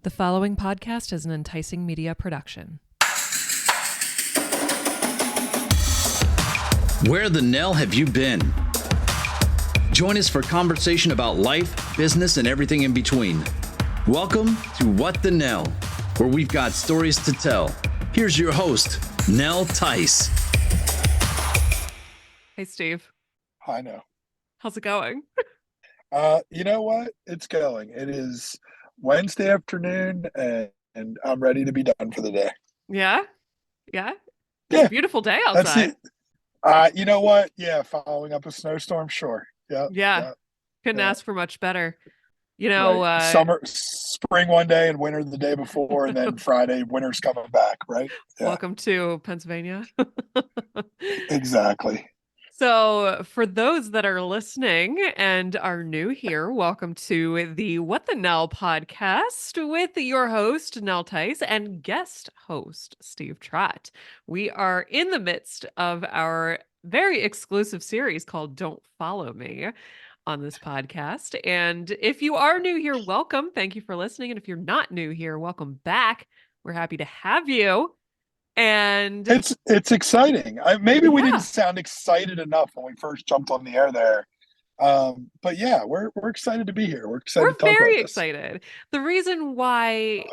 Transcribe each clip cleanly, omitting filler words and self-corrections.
The following podcast is an enTICEingmedia production. Where the Nell have you been? Join us for conversation about life, business, and everything in between. Welcome to What the Nell, where we've got stories to tell. Here's your host, Nell Tice. Hey, Steve. I know. How's it going? You know what? It's going. It is Wednesday afternoon, and I'm ready to be done for the day. Yeah? Yeah? It's Yeah. a beautiful day That's outside. it. You know what? Yeah, following up a snowstorm, sure. Yeah. Yep. Couldn't Yeah. ask for much better. You know, Right. Spring one day and winter the day before, and then Friday, winter's coming back, right? Yeah, welcome to Pennsylvania. exactly. So for those that are listening and are new here, welcome to the What the Nell podcast with your host, Nell Tice, and guest host, Steve Trott. We are in the midst of our very exclusive series called Don't Follow Me on this podcast. And if you are new here, welcome. Thank you for listening. And if you're not new here, welcome back. We're happy to have you. And It's exciting. Maybe we didn't yeah. sound excited enough when we first jumped on the air there. But yeah, we're excited to be here. We're excited We're to talk very about this. excited. The reason why,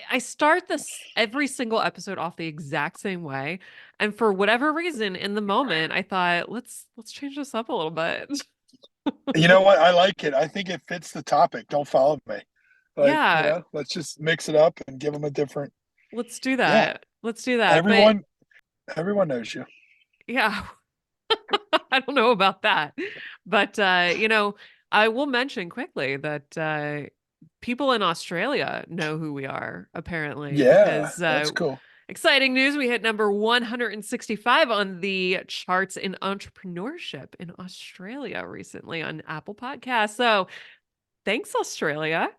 I start this every single episode off the exact same way. And for whatever reason, in the moment, I thought, let's change this up a little bit. You know what? I like it. I think it fits the topic. Don't follow me. Yeah. Let's just mix it up and give them a different. Let's do that. Yeah. Let's do that. Everyone knows you. Yeah. I don't know about that. But, I will mention quickly that people in Australia know who we are, apparently. Yeah, Because that's cool. exciting news. We hit number 165 on the charts in entrepreneurship in Australia recently on Apple Podcasts. So thanks, Australia.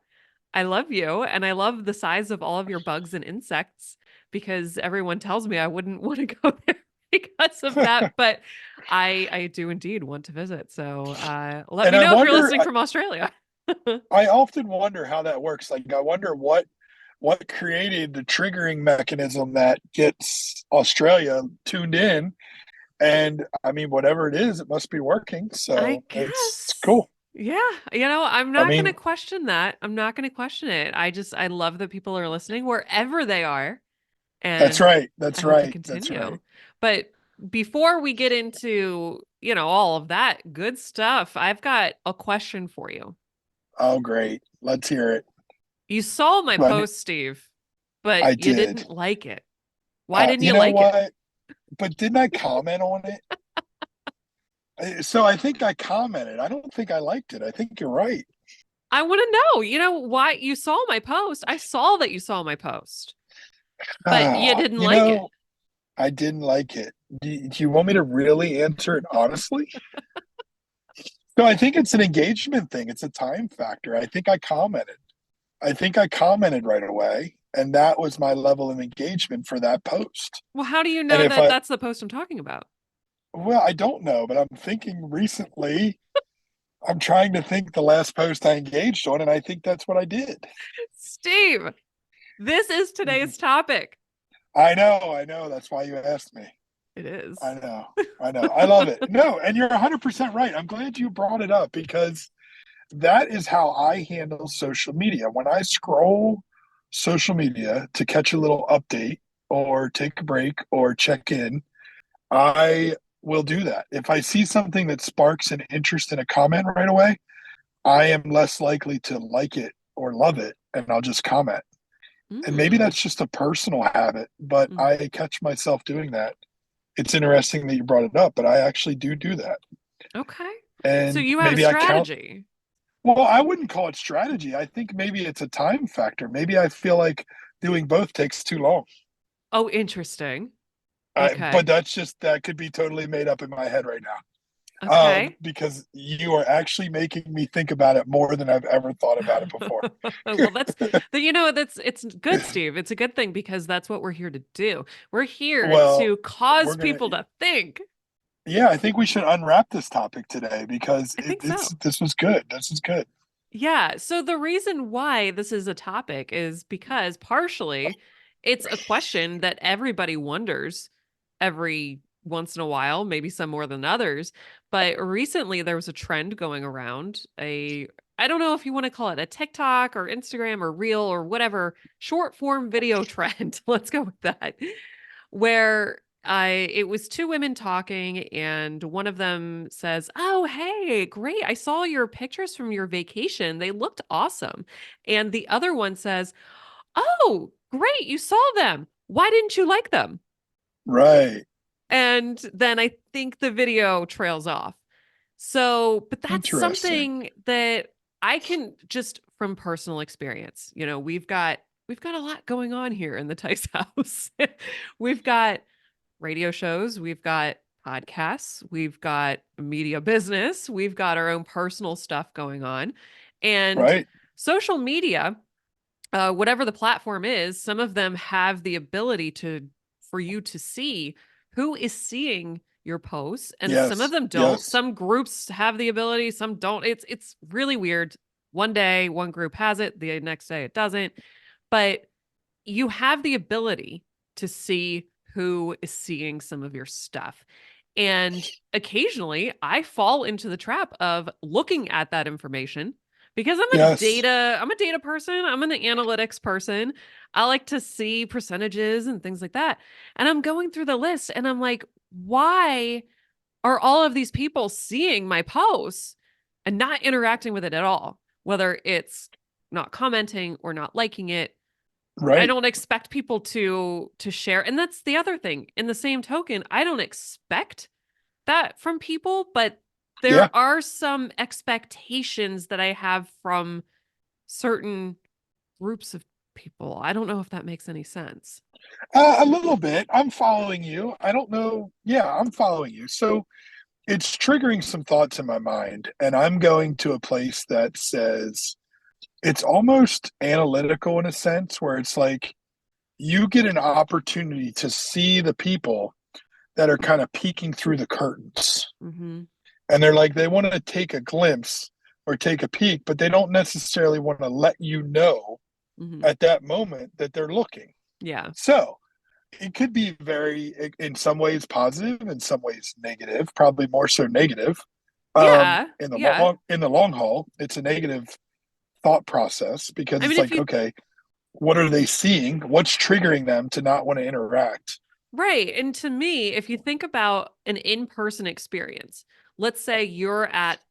I love you. And I love the size of all of your bugs and insects because everyone tells me I wouldn't want to go there because of that. But I do indeed want to visit. So let me know if you're listening from Australia. I often wonder how that works. Like, I wonder what created the triggering mechanism that gets Australia tuned in. And I mean, whatever it is, it must be working. So I guess. it's cool. Yeah. I'm not going to question that. I'm not going to question it. I love that people are listening wherever they are. And that's right. That's I hope to right. continue. That's right. But before we get into, all of that good stuff, I've got a question for you. Oh, great. Let's hear it. You saw my post, Steve, but I you did. didn't like it. Why didn't you know like what? it? But didn't I comment on it? So I think I commented. I don't think I liked it. I think you're right. I want to know, why you saw my post. I saw that you saw my post, but you didn't like it. I didn't like it. Do you want me to really answer it honestly? No, I think it's an engagement thing. It's a time factor. I think I commented right away, and that was my level of engagement for that post. Well, how do you know that that's the post I'm talking about? Well, I don't know, but I'm thinking recently. I'm trying to think the last post I engaged on, and I think that's what I did. Steve, this is today's topic. I know. That's why you asked me. It is. I know. I love it. No, and you're 100% right. I'm glad you brought it up because that is how I handle social media. When I scroll social media to catch a little update or take a break or check in, I will do that. If I see something that sparks an interest in a comment right away, I am less likely to like it or love it, and I'll just comment. And maybe that's just a personal habit, but I catch myself doing that. It's interesting that you brought it up, but I actually do that. Okay. And so you have a strategy. Well, I wouldn't call it strategy. I think maybe it's a time factor. Maybe I feel like doing both takes too long. Oh, interesting. Okay. But that could be totally made up in my head right now. Okay. Because you are actually making me think about it more than I've ever thought about it before. Well, it's good, Steve. It's a good thing because that's what we're here to do. We're here to cause people to think. Yeah, I think we should unwrap this topic today because this was good. This is good. Yeah. So the reason why this is a topic is because partially it's a question that everybody wonders every once in a while, maybe some more than others. But recently there was a trend going around, I don't know if you want to call it a TikTok or Instagram or Reel or whatever, short form video trend. Let's go with that. Where it was two women talking, and one of them says, "Oh, hey, great. I saw your pictures from your vacation. They looked awesome." And the other one says, "Oh, great. You saw them. Why didn't you like them?" Right. And then I think the video trails off. So, but that's Interesting. something that I can just from personal experience. We've got a lot going on here in the Tice house. We've got radio shows, we've got podcasts, we've got media business, we've got our own personal stuff going on. And Right. social media, whatever the platform is, some of them have the ability to for you to see who is seeing your posts, and some of Yes. them don't. Yes. Some groups have the ability, some don't. It's really weird. One day one group has it, the next day it doesn't. But you have the ability to see who is seeing some of your stuff. And occasionally I fall into the trap of looking at that information because Yes. I'm a data person, I'm an analytics person. I like to see percentages and things like that. And I'm going through the list and I'm like, why are all of these people seeing my posts and not interacting with it at all? Whether it's not commenting or not liking it, I Right. don't expect people to share. And that's the other thing. In the same token, I don't expect that from people, but Yeah. there are some expectations that I have from certain groups of people. I don't know if that makes any sense. A little bit. I'm following you. I don't know. Yeah, I'm following you. So it's triggering some thoughts in my mind, and I'm going to a place that says it's almost analytical in a sense, where it's like you get an opportunity to see the people that are kind of peeking through the curtains. Mm-hmm. And they're like, they want to take a glimpse or take a peek, but they don't necessarily want to let you know Mm-hmm. at that moment that they're looking. Yeah. So it could be very, in some ways, positive, in some ways, negative. Probably more so negative. Yeah. In the Yeah. long haul, it's a negative thought process because I it's mean, if like, you okay, what are they seeing? What's triggering them to not want to interact? right. And to me, if you think about an in-person experience, let's say you're at the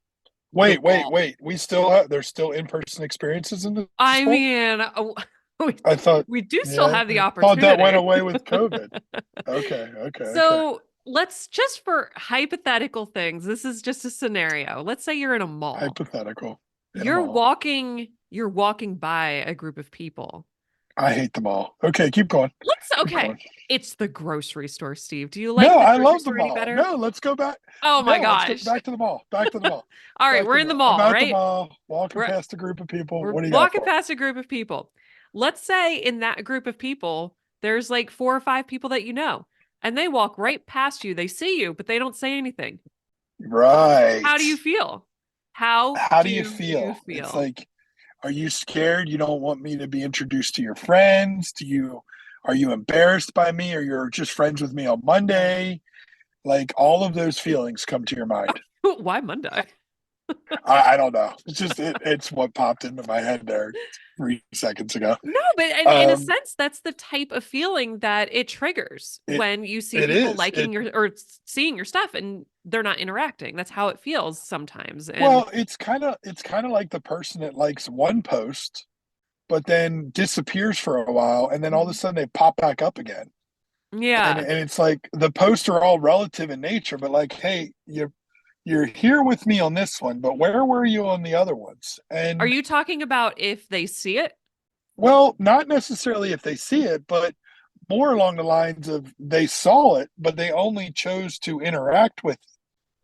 Wait, wait, mall. wait. We still have there's still in person experiences in this I world. mean, we, I thought, we do still yeah, have the I thought that went opportunity. away with COVID. Okay, okay, okay. So let's just for hypothetical things, this is just a scenario. Let's say you're in a mall. Hypothetical in a You're mall. walking by a group of people. I hate the mall. Okay, keep going. Keep Okay. going. It's the grocery store, Steve. Do you No, like the I grocery love the store any mall. better? No, let's go back. Oh my No, let's go gosh. back to the mall. Back to the mall. All right, Back we're to the in the mall. I'm mall, at the right? mall, walking We're past a group of people. we're What do you got walking for me? past a group of people. Let's say in that group of people, there's like four or five people that you know, and they walk right past you. They see you, but they don't say anything. How Right. do you feel? How How do you do you feel? It's feel? like, are you scared? You don't want me to be introduced to your friends? Are you embarrassed by me, or you're just friends with me on Monday? Like all of those feelings come to your mind. Why Monday? I don't know. It's what popped into my head there 3 seconds ago. No, but in a Um, sense, that's the type of feeling that it triggers it when you see it people is. liking your or seeing your stuff and they're not interacting. That's how it feels sometimes. And Well, it's kind of like the person that likes one post, but then disappears for a while, and then all of a Mhm. sudden they pop back up again. And Yeah. it's like the posts are all relative in nature, but like, hey, you're here with me on this one, but where were you on the other ones? Are And you talking about if they see it? well, not necessarily if they see it, but more along the lines of they saw it, but they only chose to interact with.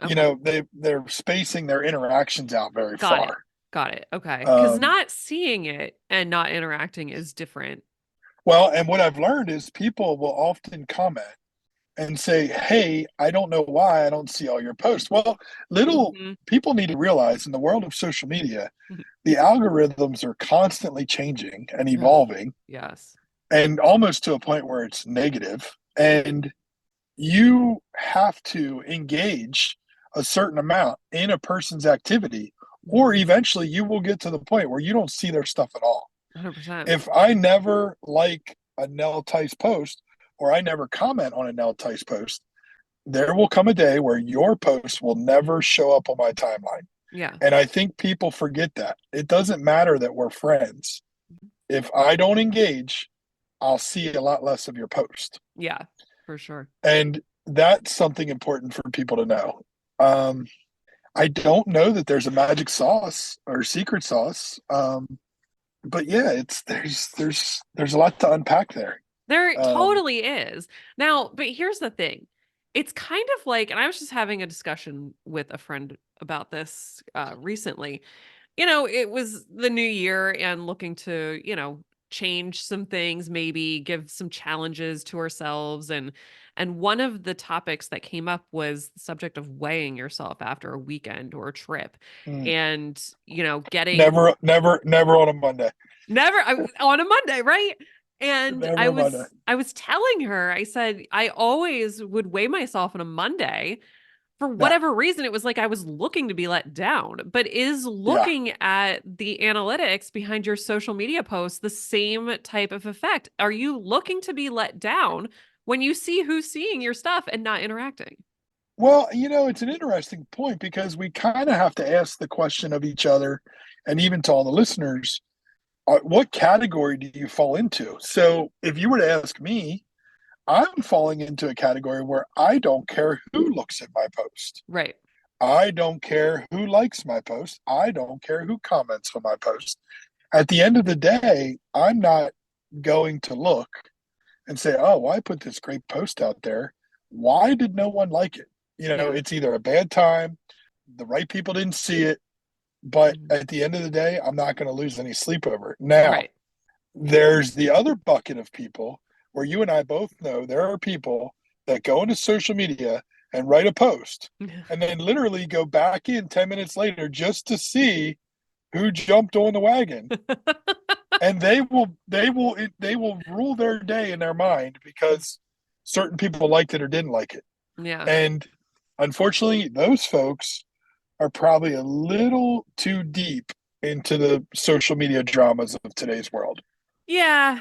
Okay. They're spacing their interactions out very Got it. far. Got it. Okay. Because Um, not seeing it and not interacting is different. well, and what I've learned is people will often comment and say, hey, I don't know why I don't see all your posts. Well, little Mhm. people need to realize in the world of social media, the algorithms are constantly changing and Ugh, evolving, yes. and almost to a point where it's negative. And you have to engage a certain amount in a person's activity, or Mhm. eventually you will get to the point where you don't see their stuff at all. 100%. If I never like a Nell Tice post, or I never comment on a Nell Tice post, there will come a day where your post will never show up on my timeline. Yeah. And I think people forget that. It doesn't matter that we're friends. If I don't engage, I'll see a lot less of your post. Yeah, for sure. And that's something important for people to know. Um, I don't know that there's a magic sauce or secret sauce. But yeah, it's there's a lot to unpack there. There Um, totally is. Now, but here's the thing. It's kind of like, and I was just having a discussion with a friend about this recently. It was the new year and looking to, change some things, maybe give some challenges to ourselves. And one of the topics that came up was the subject of weighing yourself after a weekend or a trip. mm, And, getting never on a Monday. on a Monday, right? And Never I a Monday. was I was telling her, I said I always would weigh myself on a Monday. For Yeah, whatever reason, it was like I was looking to be let down. But is yeah. looking at the analytics behind your social media posts the same type of effect? Are you looking to be let down when you see who's seeing your stuff and not interacting? Well, it's an interesting point because we kind of have to ask the question of each other, and even to all the listeners, what category do you fall into? So, if you were to ask me, I'm falling into a category where I don't care who looks at my post. Right. I don't care who likes my post. I don't care who comments on my post. At the end of the day, I'm not going to look and say, oh, well, I put this great post out there. Why did no one like it? Yeah. It's either a bad time, the right people didn't see it, but Mhm. at the end of the day, I'm not going to lose any sleep over it. Now, Right. there's the other bucket of people where you and I both know there are people that go into social media and write a post and then literally go back in 10 minutes later just to see who jumped on the wagon, and they will rule their day in their mind because certain people liked it or didn't like it. Yeah. And unfortunately, those folks are probably a little too deep into the social media dramas of today's world. Yeah.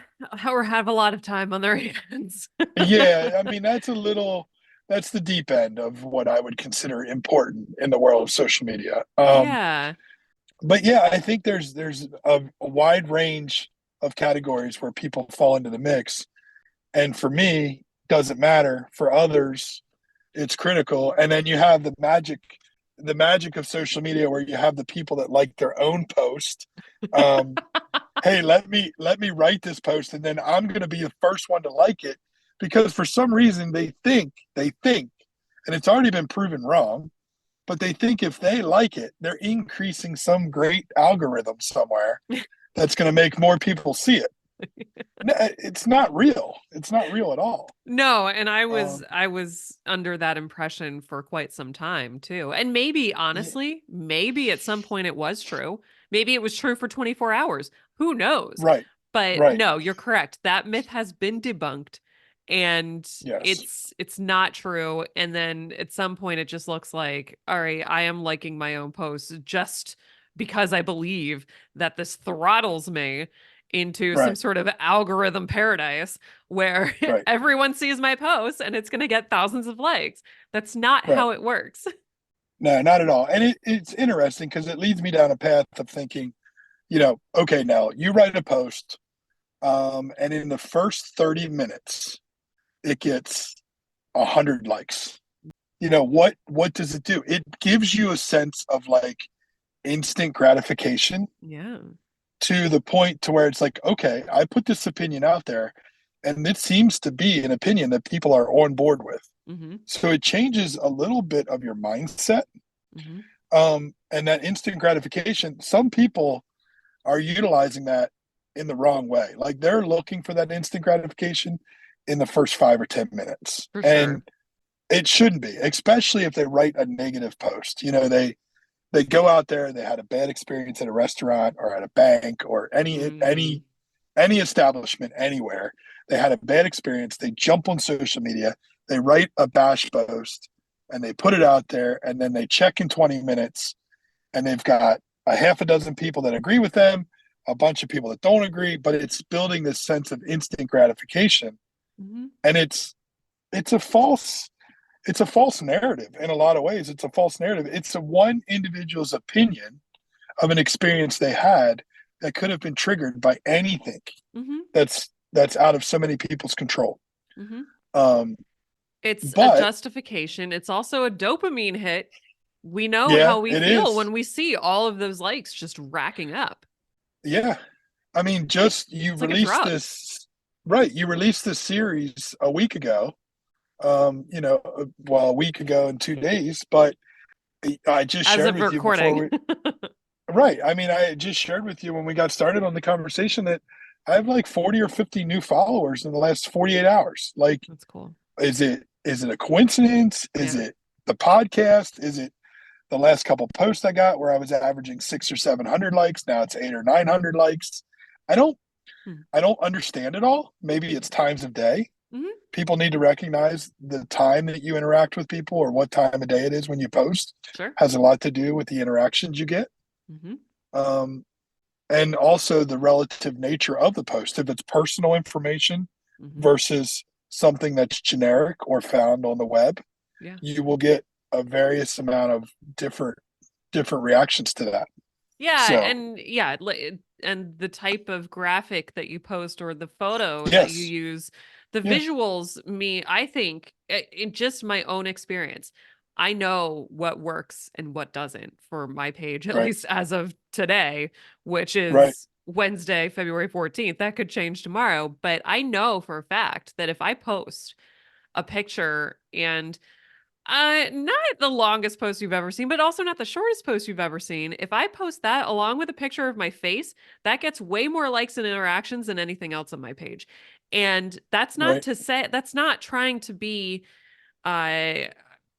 Or have a lot of time on their hands. Yeah, I mean that's the deep end of what I would consider important in the world of social media. Yeah. But yeah, I think there's a wide range of categories where people fall into the mix, and for me, doesn't matter. For others, it's critical. And then you have the magic of social media where you have the people that like their own post. Um, hey, let me write this post, and then I'm going to be the first one to like it because for some reason they think, and it's already been proven wrong, but they think if they like it, they're increasing some great algorithm somewhere that's going to make more people see it. No, it's not real. It's not real at all. No, and I was Um, I was under that impression for quite some time too. And maybe yeah, honestly, maybe at some point it was true. Maybe it was true for 24 hours. Who knows? right, But right, no, you're correct. That myth has been debunked and yes, it's not true. And then at some point it just looks like, all right, I am liking my own posts just because I believe that this throttles me into some right, sort of algorithm paradise where right, everyone sees my post and it's going to get thousands of likes. That's not right. how it works. No, not at all. And it's interesting because it leads me down a path of thinking, okay, now you write a post, and in the first 30 minutes, it gets 100 likes. What does it do? It gives you a sense of like instant gratification Yeah. to the point to where it's like, okay, I put this opinion out there, and it seems to be an opinion that people are on board with. Hmm. So it changes a little bit of your mindset. Hmm. And that instant gratification, some people are utilizing that in the wrong way. Like they're looking for that instant gratification in the first 5 or 10 minutes. For sure. And it shouldn't be, especially if they write a negative post. They go out there, they had a bad experience at a restaurant or at a bank or Mm. any establishment anywhere. They had a bad experience. They jump on social media, they write a bash post, and they put it out there, and then they check in 20 minutes, and they've got a half a dozen people that agree with them, a bunch of people that don't agree, but it's building this sense of instant gratification, Hmm. and it's a false narrative in a lot of ways. It's a false narrative. It's a one individual's opinion of an experience they had that could have been triggered by anything Hmm. that's out of so many people's control. Hmm. Um, It's a but justification. It's also a dopamine hit. We know yeah, how we it feel is. when we see all of those likes just racking up. Yeah. I mean, just It's like a drug. you released this series a week ago. A week ago and 2 days, but I just As shared of with you before recording. we, right. I mean, I just shared with you when we got started on the conversation that I have like 40 or 50 new followers in the last 48 hours. Like, That's cool. is it a coincidence? Is Yeah. it the podcast? Is it the last couple posts I got where I was averaging 600 or 700 likes? Now it's 800 or 900 likes. I don't Hmm. I don't understand it all. Maybe it's times of day. Hmm. People need to recognize the time that you interact with people or what time of day it is when you post Sure. has a lot to do with the interactions you get. Hmm. Um, and also the relative nature of the post. If it's personal information Hmm. versus something that's generic or found on the web, Yeah. you will get a various amount of different reactions to that. Yeah, So and yeah, and the type of graphic that you post or the photo that you yes, use, the yeah, visuals, I think, in just my own experience, I know what works and what doesn't for my page, at right, least as of today, which right, is Wednesday, February 14th. That could change tomorrow, but I know for a fact that if I post a picture and not the longest post you've ever seen, but also not the shortest post you've ever seen. If I post that along with a picture of my face, that gets way more likes and interactions than anything else on my page. And that's not right, to say that's not trying to be uh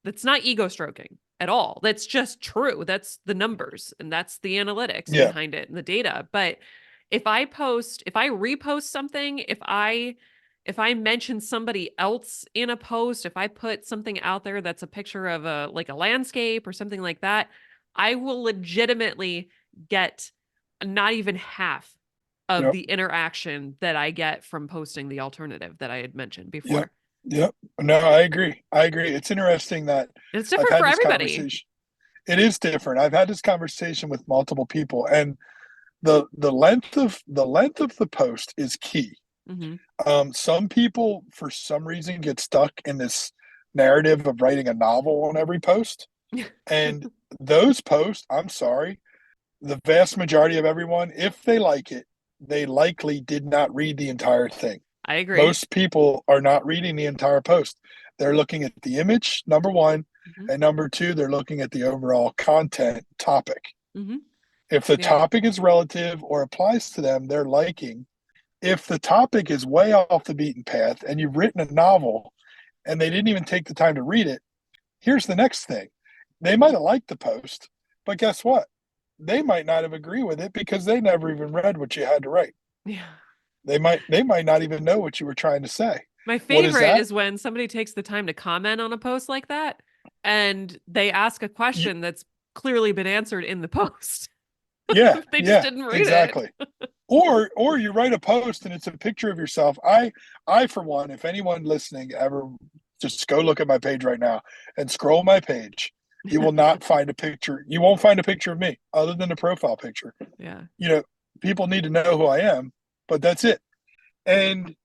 that's not ego stroking at all. That's just true. That's the numbers and that's the analytics yeah, behind it and the data. But if I repost something, if I mention somebody else in a post, if I put something out there that's a picture of a landscape or something like that, I will legitimately get not even half of yep, the interaction that I get from posting the alternative that I had mentioned yep, before. yep. No, I agree. I agree. It's interesting that And it's I've different had for this everybody. conversation. It is different. I've had this conversation with multiple people, and the length of the post is key. Hmm. Some people, for some reason, get stuck in this narrative of writing a novel on every post, and those posts, I'm sorry, the vast majority of everyone, if they like it, they likely did not read the entire thing. I agree. Most people are not reading the entire post. They're looking at the image, number one, Hmm. and number two, they're looking at the overall content topic. Hmm. If the Yeah. topic is relative or applies to them, they're liking. If the topic is way off the beaten path and you've written a novel and they didn't even take the time to read it, here's the next thing. They might have liked the post, but guess what? They might not have agreed with it because they never even read what you had to write. Yeah. They might not even know what you were trying to say. My What is favorite that? is when somebody takes the time to comment on a post like that and they ask a You, question that's clearly been answered in the post. yeah, They just yeah, didn't read it. exactly. Or you write a post and it's a picture of yourself. I for one, if anyone listening ever just go look at my page right now and scroll my page, you will not find a picture. You won't find a picture of me other than the profile picture. Yeah. You know, people need to know who I am, but that's it. And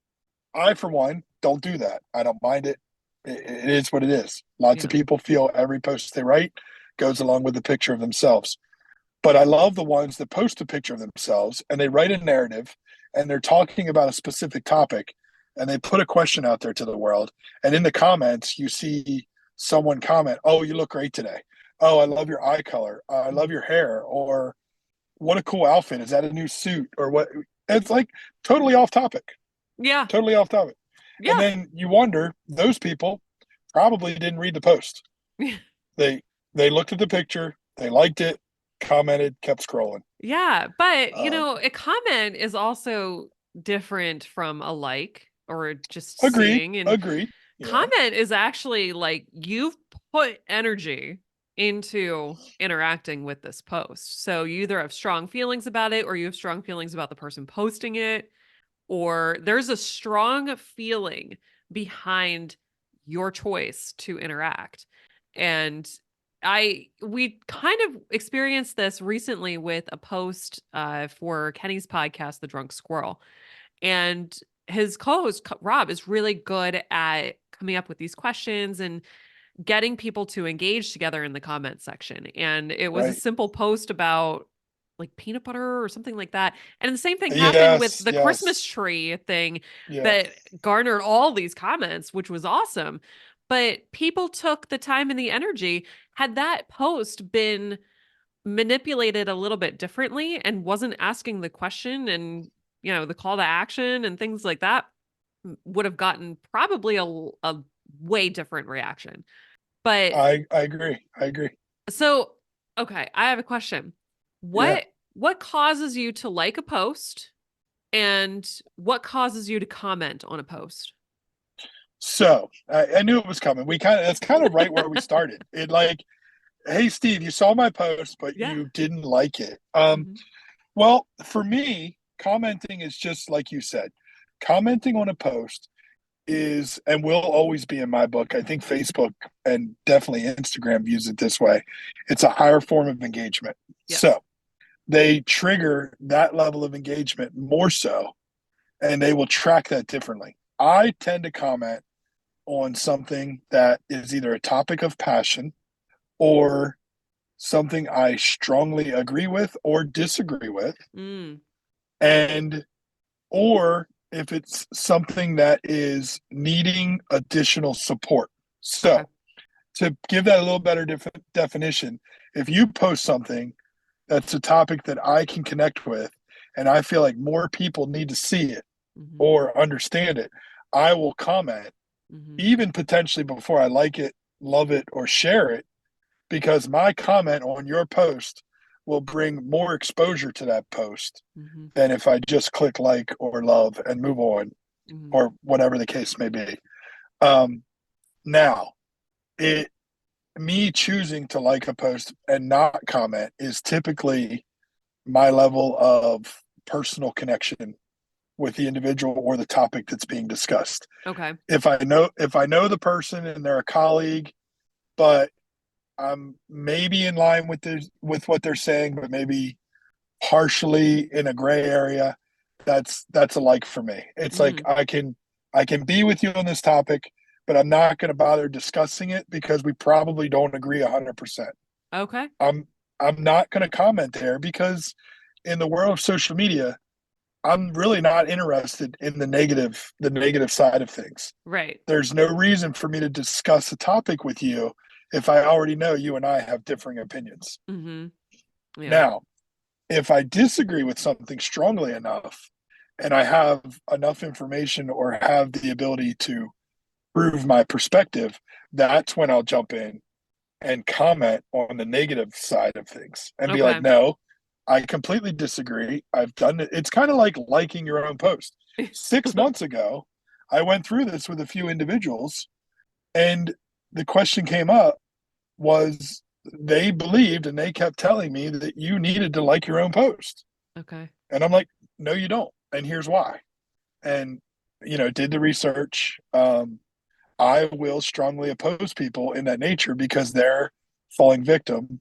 I, for one, don't do that. I don't mind it. It is what it is. Lots of Yeah. people feel every post they write goes along with a picture of themselves. But I love the ones that post a picture of themselves and they write a narrative and they're talking about a specific topic and they put a question out there to the world. And in the comments, you see someone comment, "Oh, you look great today. Oh, I love your eye color. I love your hair." Or "What a cool outfit. Is that a new suit?" Or what? It's like totally off topic. Yeah. Totally off topic. And Yeah. then you wonder, those people probably didn't read the post. They they looked at the picture, they liked it, commented, kept scrolling. Yeah, but Um, a comment is also different from a like or just agreed, seeing. And agreed. Yeah, comment is actually like you've put energy into interacting with this post. So you either have strong feelings about it or you have strong feelings about the person posting it, or there's a strong feeling behind your choice to interact. And we kind of experienced this recently with a post for Kenny's podcast, The Drunk Squirrel. And his co-host Rob is really good at coming up with these questions and getting people to engage together in the comment section. And it was a right. simple post about like peanut butter or something like that. And the same thing happened with Yes, the Christmas yes, tree thing yeah. that garnered all these comments, which was awesome. But people took the time and the energy. Had that post been manipulated a little bit differently and wasn't asking the question and, the call to action and things like that, would have gotten probably a way different reaction. But I agree. I agree. so, okay, I have a question. Yeah. What causes you to like a post and what causes you to comment on a post? So I knew it was coming. That's kind of right where we started. It like, hey Steve, you saw my post, but Yeah. you didn't like it. Hmm. Well, for me, commenting is just like you said. Commenting on a post is and will always be in my book. I think Facebook and definitely Instagram views it this way. It's a higher form of engagement. Yes. So they trigger that level of engagement more so, and they will track that differently. I tend to comment on something that is either a topic of passion or something I strongly agree with or disagree with, Mm, and or if it's something that is needing additional support. okay. So, to give that a little better definition, if you post something that's a topic that I can connect with and I feel like more people need to see it Hmm. or understand it, I will comment, Hmm. even potentially before I like it, love it, or share it, because my comment on your post will bring more exposure to that post Hmm. than if I just click like or love and move on Hmm. or whatever the case may be. Um, now, it me choosing to like a post and not comment is typically my level of personal connection with the individual or the topic that's being discussed. Okay. If I know the person and they're a colleague, but I'm maybe in line with what they're saying, but maybe partially in a gray area, that's a like for me. It's like Mm, I can be with you on this topic, but I'm not going to bother discussing it because we probably don't agree 100%. okay. I'm not going to comment there because in the world of social media, I'm really not interested in the negative side of things. Right. There's no reason for me to discuss a topic with you if I already know you and I have differing opinions. Hmm. Yeah. Now, if I disagree with something strongly enough and I have enough information or have the ability to prove my perspective, that's when I'll jump in and comment on the negative side of things and be like, Okay. no, I completely disagree. I've done it. It's kind of like liking your own post. 6 months ago, I went through this with a few individuals, and the question came up was they believed and they kept telling me that you needed to like your own post. Okay. And I'm like, no, you don't. And here's why. And, did the research. I will strongly oppose people in that nature because they're falling victim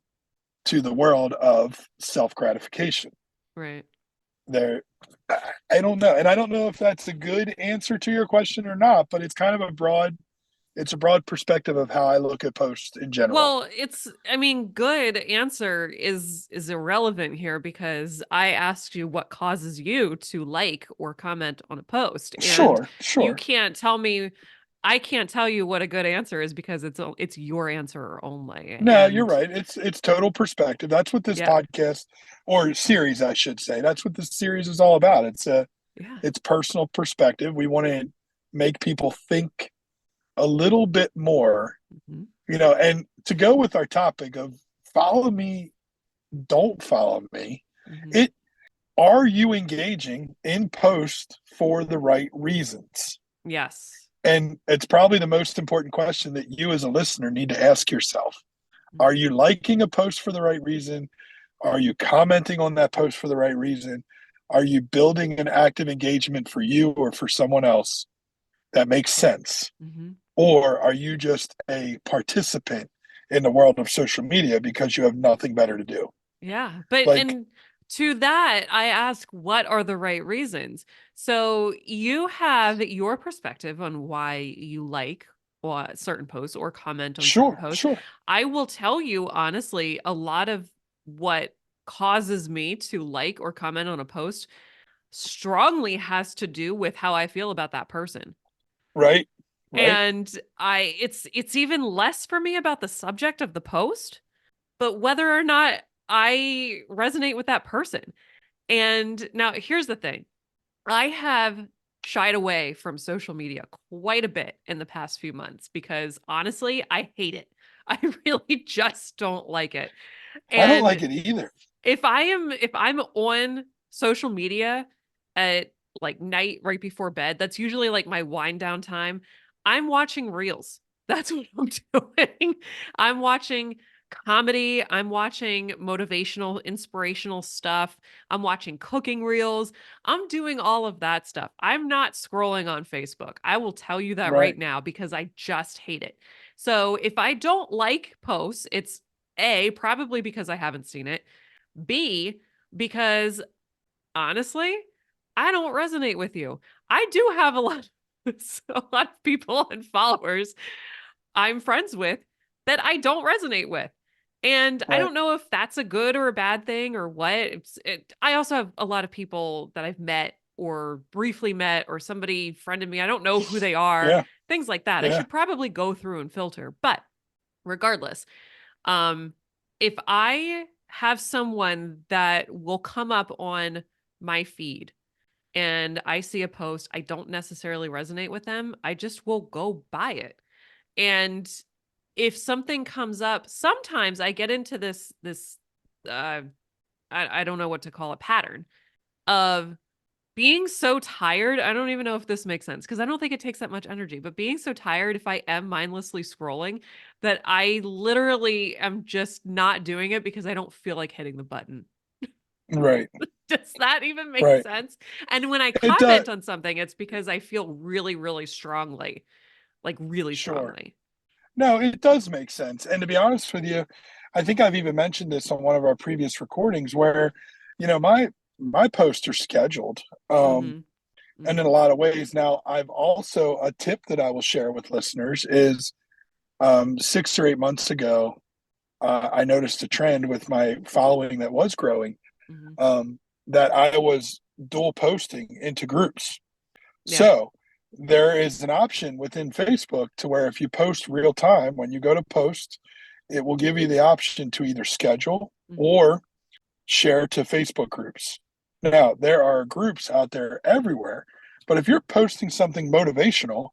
to the world of self gratification. Right. They're, I don't know. And I don't know if that's a good answer to your question or not, but it's kind of it's a broad perspective of how I look at posts in general. Well, good answer is irrelevant here because I asked you what causes you to like or comment on a post, and Sure, you sure. can't tell me I can't tell you what a good answer is because it's your answer only. No, you're And right. It's total perspective. That's what this yeah. podcast or series, I should say. That's what this series is all about. It's Yeah. personal perspective. We want to make people think a little bit more, Mhm. and to go with our topic of follow me, don't follow me, Mhm. it are you engaging in post for the right reasons? Yes. And it's probably the most important question that you as a listener need to ask yourself. Are Mhm. you liking a post for the right reason? Are you commenting on that post for the right reason? Are you building an active engagement for you or for someone else that makes sense? Mhm. Or are you just a participant in the world of social media because you have nothing better to do? Yeah. But Like, and to that, I ask, what are the right reasons? So you have your perspective on why you like certain posts or comment on certain sure, posts. sure, I will tell you honestly, a lot of what causes me to like or comment on a post strongly has to do with how I feel about that person. right, right, And it's even less for me about the subject of the post, but whether or not I resonate with that person. And now here's the thing. I have shied away from social media quite a bit in the past few months because honestly, I hate it. I really just don't like it. I don't And like it either. if I'm on social media at like night right before bed, that's usually like my wind down time. I'm watching reels. That's what I'm doing. I'm watching comedy, I'm watching motivational, inspirational stuff. I'm watching cooking reels. I'm doing all of that stuff. I'm not scrolling on Facebook. I will tell you that right Right, now because I just hate it. So if I don't like posts, it's A, probably because I haven't seen it. B, because honestly, I don't resonate with you. I do have a lot of people and followers I'm friends with that I don't resonate with. And I right, don't know if that's a good or a bad thing or what. I also have a lot of people that I've met or briefly met or somebody friended me. I don't know who they are, yeah, things like that. I yeah, should probably go through and filter. But regardless, um, if I have someone that will come up on my feed and I see a post, I don't necessarily resonate with them, I just will go buy it. And if something comes up, sometimes I get into this uh I don't know what to call a pattern of being so tired. I don't even know if this makes sense because I don't think it takes that much energy, but being so tired if I am mindlessly scrolling that I literally am just not doing it because I don't feel like hitting the button. right, Does that even make right. sense? And when I It comment on something, it's because I feel really, really strongly, like really sure. strongly. No, it does make sense. And to be honest with you, I think I've even mentioned this on one of our previous recordings where, my posts are scheduled. Mm-hmm. And Mm-hmm. in a lot of ways. Now, I've also a tip that I will share with listeners is 6 or 8 months ago, I noticed a trend with my following that was growing, Mm-hmm. um, that I was dual posting into groups. Yeah. So there is an option within Facebook to where if you post real time, when you go to post, it will give you the option to either schedule Mm-hmm. or share to Facebook groups. Now, there are groups out there everywhere, but if you're posting something motivational,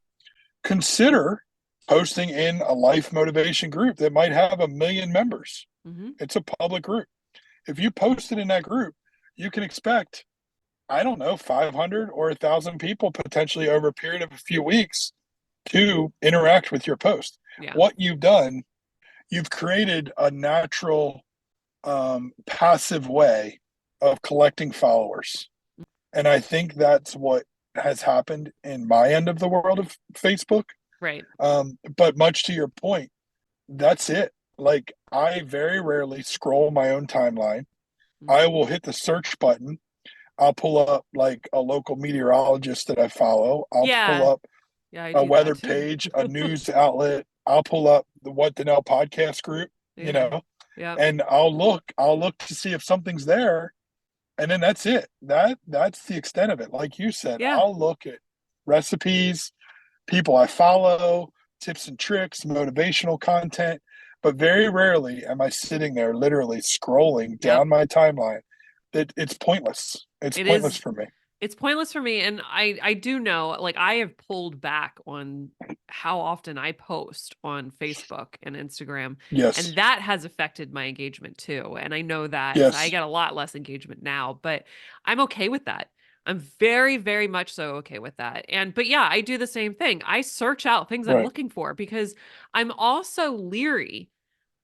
consider posting in a life motivation group that might have 1 million members. Mm-hmm. It's a public group. If you post it in that group, you can expect, I don't know, 500 or 1,000 people potentially over a period of a few weeks to interact with your post. Yeah. What you've done, you've created a natural, passive way of collecting followers. And I think that's what has happened in my end of the world of Facebook. Right. But much to your point, that's it. Like, I very rarely scroll my own timeline. I Mm-hmm. will hit the search button. I'll pull up like a local meteorologist that I follow. I'll pull Yeah. up Yeah, I a do that weather too. page, a news outlet. I'll pull up the What the Nell podcast group, Yeah. Yep. and I'll look to see if something's there, and then that's it. That's the extent of it. Like you said, Yeah. I'll look at recipes, people I follow, tips and tricks, motivational content, but very rarely am I sitting there literally scrolling Yep. down my timeline. It's pointless. It's It pointless is for me. it's pointless for me. And I do know, like, I have pulled back on how often I post on Facebook and Instagram, and Yes. that has affected my engagement too. And I know that I Yes. get a lot less engagement now, but I'm okay with that. I'm very, very much so okay with that. But yeah, I do the same thing. I search out things I'm Right. looking for because I'm also leery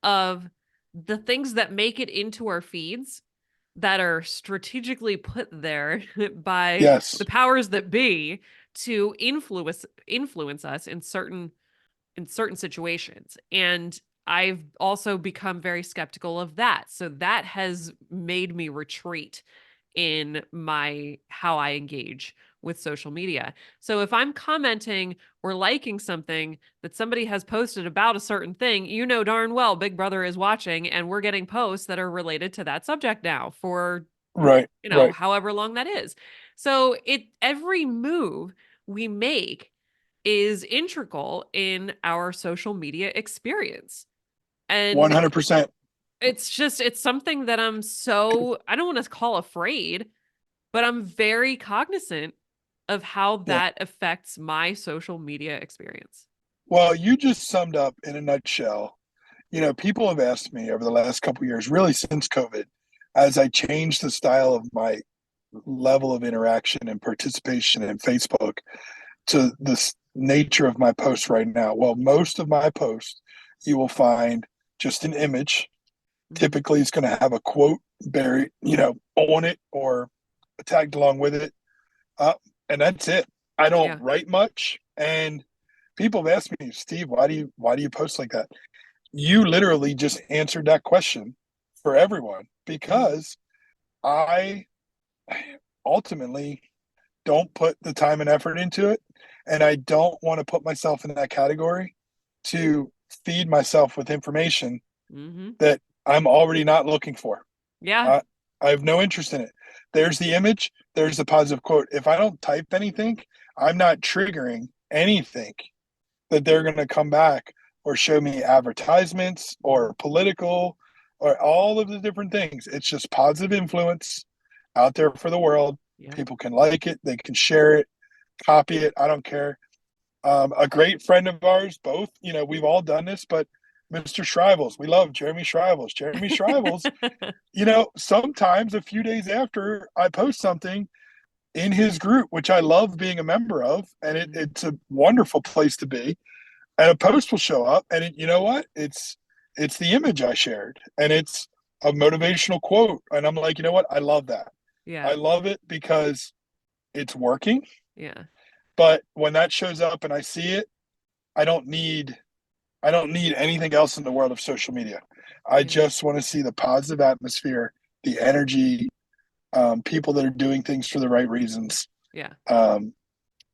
of the things that make it into our feeds that are strategically put there by Yes. the powers that be to influence us in certain situations. And I've also become very skeptical of that. So that has made me retreat in my how I engage with social media. So if I'm commenting or liking something that somebody has posted about a certain thing, you know darn well Big Brother is watching and we're getting posts that are related to that subject now for, Right. Right. however long that is. So every move we make is integral in our social media experience. And 100%. it's something that I don't want to call afraid, but I'm very cognizant of how Yeah. that affects my social media experience. Well, you just summed up in a nutshell. People have asked me over the last couple of years, really since COVID, as I changed the style of my level of interaction and participation in Facebook to this nature of my posts right now. Well, most of my posts, you will find just an image. Mhm. Typically, it's going to have a quote buried, on it or tagged along with it. Uh, and that's it. I don't Yeah. write much. And people have asked me, Steve, why do you post like that? You literally just answered that question for everyone Mhm. because I ultimately don't put the time and effort into it. And I don't want to put myself in that category to feed myself with information Mhm. that I'm already not looking for. Yeah. I, I have no interest in it. There's the image, there's the positive quote. If I don't type anything, I'm not triggering anything that they're going to come back or show me advertisements Mhm. or political or all of the different things. It's just positive influence out there for the world. Yeah. People can like it, they can share it, copy it. I don't care. A great friend of ours, both, we've all done this, but Mr. Shrivels, we love Jeremy Shrivels. Jeremy Shrivels, sometimes a few days after I post something in his group, which I love being a member of, and Mhm. it's a wonderful place to be, and a post will show up, and you know what? It's the image I shared, and it's a motivational quote, and I'm like, you know what? I love that. I Yeah. love it because it's working. Yeah. But when that shows up and I see it, I don't need I don't need anything else in the world of social media. I Yeah. just want to see the positive atmosphere, the energy, people that are doing things for the right reasons. Yeah. Um,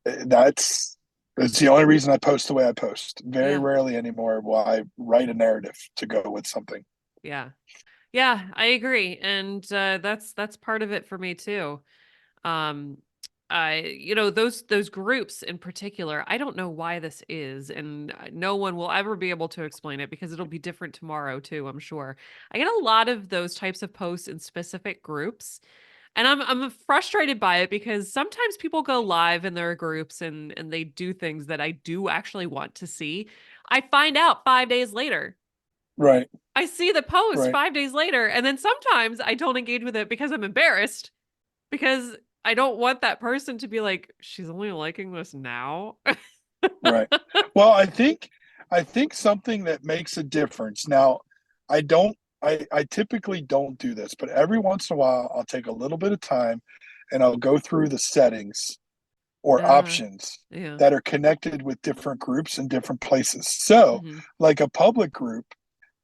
that's it's the only reason I post the way I post. Very Yeah. rarely anymore will I write a narrative to go with something. Yeah. Yeah, I agree. And that's part of it for me too. Um those groups in particular, I don't know why this is, and no one will ever be able to explain it because it'll be different tomorrow too, I'm sure. I get a lot of those types of posts in specific groups, and I'm frustrated by it because sometimes people go live in their groups and they do things that I do actually want to see. I find out 5 days later. Right, I see the post right, 5 days later, and then sometimes I don't engage with it because I'm embarrassed, because I don't want that person to be like, "She's only liking this now." right. Well, I think something that makes a difference. Now, I don't I typically don't do this, but every once in a while I'll take a little bit of time and I'll go through the settings or Uh, options yeah. that are connected with different groups in different places. So, Mhm. like a public group,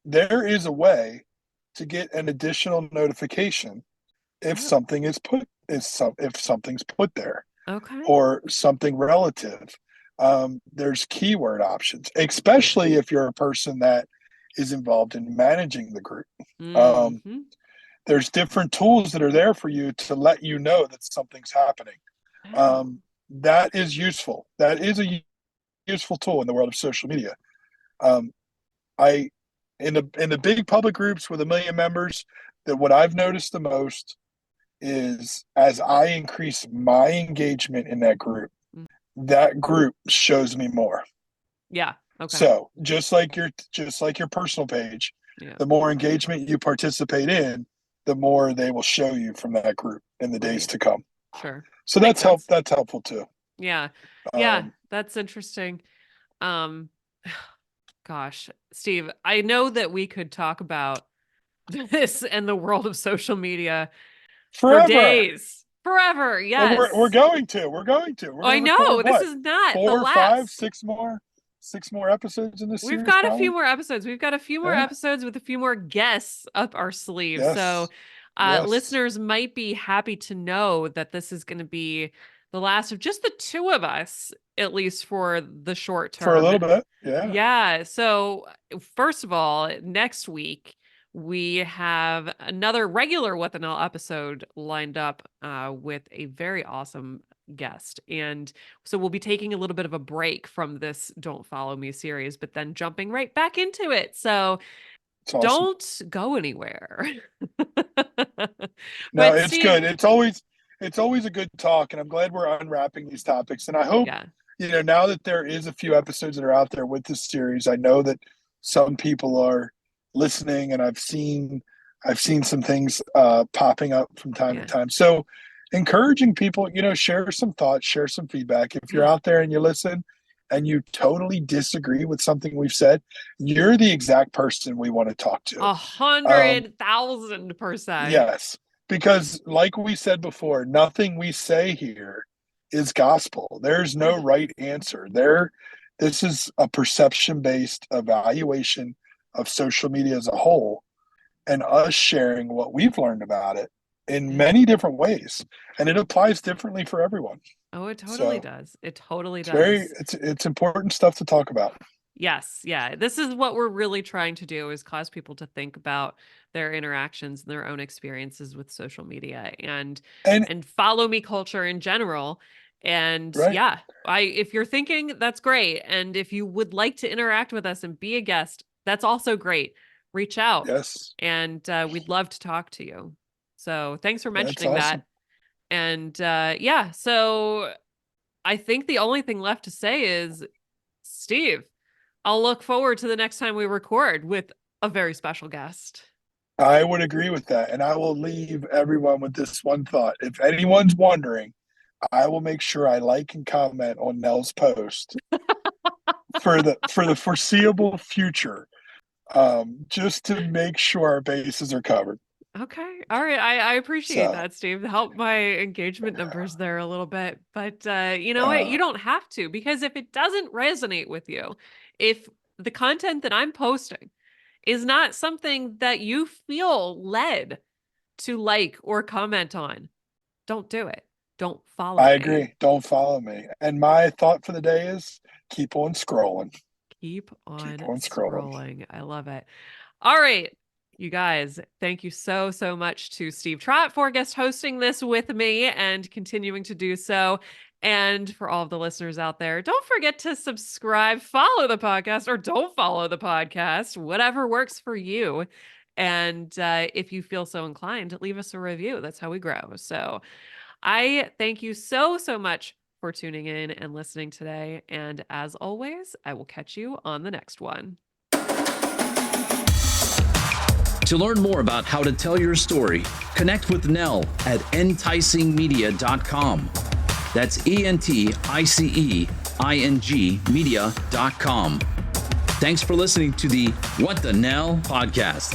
there is a way to get an additional notification if Oh, if something's put there okay. or something relative. There's keyword options, especially if you're a person that is involved in managing the group. Um, Mhm. there's different tools that are there for you to let you know that something's happening. Oh. That is useful. That is a useful tool in the world of social media. Um, I in the big public groups with 1 million members, that what I've noticed the most is as I increase my engagement in Mm. that group shows me more. Yeah. Okay. So just like your personal page, Yeah. the more engagement you participate in, the more they will show you from that group in the days Right. to come. Sure. So Makes sense. that's helpful too. Yeah. Yeah. Um, That's interesting. Um, gosh, Steve, I know that we could talk about this and the world of social media for Forever. days, forever. Well, we're Yes. going to. We're going to. We're I going to know record this what? is not the 4, 5, last. 6 more episodes in this We've series, got a few probably. more episodes. We've got a few more Yeah. episodes with a few more guests up our sleeves. So, Yes. Yes. listeners might be happy to know that this is going to be the last of just the two of us, at least for the short For a term. little bit. Yeah. Yeah. So, first of all, next week we have another regular What the Nell episode lined up with a very awesome guest. And so we'll be taking a little bit of a break from this Don't Follow Me series, but then jumping right back into it. So It's awesome. don't go anywhere. No, But it's Steve, good. It's always a good talk, and I'm glad we're unwrapping these topics. And I hope, yeah, now that there is a few episodes that are out there with this series, I know that some people are listening, and I've seen some things popping up from time to yeah, time. So encouraging people, share some thoughts, share some feedback. If you're yeah. out there and you listen and you totally disagree with something we've said, you're the exact person we want to talk to. 100,000%. Yes, because like we said before, nothing we say here is gospel. There's no right answer. This is a perception-based evaluation of social media as a whole, and us sharing what we've learned about it in Yeah. many different ways. And it applies differently for everyone. Oh, it totally So does. It totally it's very does. it's important stuff to talk about. Yes, yeah. This is what we're really trying to do is cause people to think about their interactions and their own experiences with social media And and follow me culture in general. And right, yeah, I if you're thinking that's great and if you would like to interact with us and be a guest, that's also great. Reach out yes, and we'd love to talk to you. So, thanks for that's mentioning that. awesome. And yeah, so I think the only thing left to say is Steve, I'll look forward to the next time we record with a very special guest. I would agree with that. And I will leave everyone with this one thought. If anyone's wondering, I will make sure I like and comment on Nell's post for the foreseeable future, just to make sure our bases are covered. Okay. All right. I appreciate So, that, Steve. Help my engagement numbers there a little bit. But you know what? uh, You don't have to because if it doesn't resonate with you, if the content that I'm posting is not something that you feel led to like or comment on, don't do it. Don't follow I me. agree. Don't follow me. And my thought for the day is keep on scrolling. Keep on Keep on scrolling. scrolling. I love it. All right. You guys, thank you so, so much to Steve Trott for guest hosting this with me and continuing to do so. And for all of the listeners out there, don't forget to subscribe, follow the podcast, or don't follow the podcast, whatever works for you. And if you feel so inclined, leave us a review. That's how we grow. So I thank you so, so much for tuning in and listening today. And as always, I will catch you on the next one. To learn more about how to tell your story, connect with Nell at enTICEingmedia.com. That's ENTICEING media.com. Thanks for listening to the What the Nell podcast.